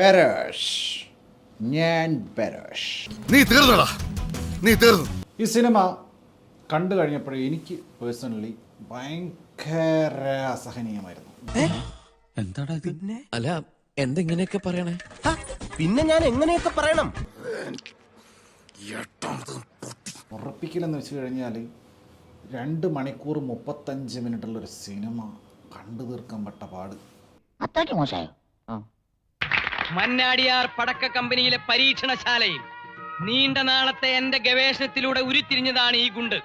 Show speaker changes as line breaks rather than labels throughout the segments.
പെരേഷ്. ഞാൻ പെരേഷ്.
നീ തീർന്നടാ, നീ തീർന്നു.
ഈ സിനിമ കണ്ടു കഴിഞ്ഞപ്പോഴേ എനിക്ക് പേഴ്സണലി ഭയങ്കര അസഹനീയമായിരുന്നു.
എന്താടാ ഇത്? അല്ല എന്തെങ്ങനെയൊക്കെ പറയണേ?
പിന്നെ ഞാൻ എങ്ങനെയൊക്കെ പറയണം?
ഉറപ്പിക്കലെന്ന് വെച്ച് കഴിഞ്ഞാൽ 2 മണിക്കൂർ 35 മിനിറ്റുള്ളൊരു സിനിമ കണ്ടു തീർക്കാൻ പെട്ട പാട്.
അത്രയ്ക്ക് മോശമായോ?
മന്നാടിയാർ പടക്ക കമ്പനിയിലെ പരീക്ഷണശാലയിൽ നീണ്ട നാളത്തെ എന്റെ ഗവേഷണത്തിലൂടെ ഉരുത്തിരിഞ്ഞതാണ് ഈ ഗുണ്ട്.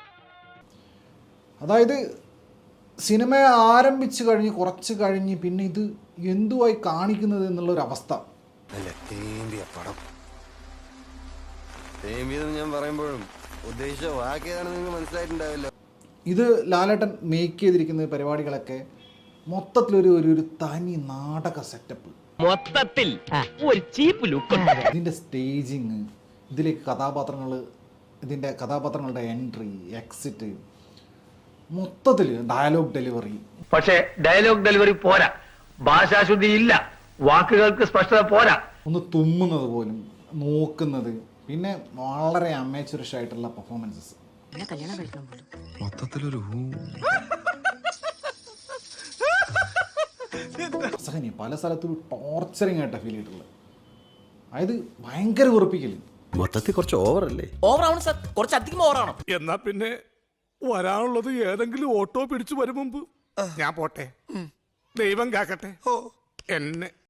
അതായത് സിനിമ ആരംഭിച്ചു കഴിഞ്ഞ് കുറച്ച് കഴിഞ്ഞ് പിന്നെ ഇത് എന്തുവായി കാണിക്കുന്നത് എന്നുള്ളൊരവസ്ഥ.
ഞാൻ പറയുമ്പോഴും ഉദ്ദേശിച്ച വാക്കേതാണെന്ന് നിങ്ങൾക്ക് മനസ്സിലായിട്ടുണ്ടാവില്ല.
ഇത് ലാലേട്ടൻ മേക്ക് ചെയ്തിരിക്കുന്ന പരിപാടികളൊക്കെ മൊത്തത്തിലൊരു ഒരു തനി നാടക സെറ്റപ്പ്.
മൊത്തത്തിൽ ഒരു ചീപ്പ് ലുക്ക്.
ഇതിൻ്റെ സ്റ്റേജിങ്, ഇതിലേക്ക് ഇതിൻ്റെ കഥാപാത്രങ്ങളുടെ എൻട്രി, എക്സിറ്റ്, മൊത്തത്തിൽ ഡയലോഗ് ഡെലിവറി.
പക്ഷേ ഡയലോഗ് ഡെലിവറി പോരാ, ഭാഷാശുദ്ധി ഇല്ല, വാക്കുകൾക്ക് സ്പഷ്ടത പോരാ.
ഒന്ന് തുമ്മുന്നത് പോലും, നോക്കുന്നത്, പിന്നെ വളരെ അമേച്ചറിഷ് ആയിട്ടുള്ള പെർഫോമൻസസ്.
മൊത്തത്തിലൊരു
അസഹനീയം. പല സ്ഥലത്തും ടോർച്ചറിങ് ആയിട്ടാണ് ഫീൽ ചെയ്തിട്ടുള്ളത്. അതായത് ഭയങ്കര വെറുപ്പിക്കല്.
മൊത്തത്തിൽ കുറച്ച് ഓവറല്ലേ?
ഓവറാണ് സാർ, കുറച്ചധികം ഓവറാണ്.
എന്നാ പിന്നെ വരാനുള്ളത് ഏതെങ്കിലും ഓട്ടോ പിടിച്ചു വരും മുമ്പ് ഞാൻ പോട്ടെ. ദൈവം കാക്കട്ടെ എന്നെ.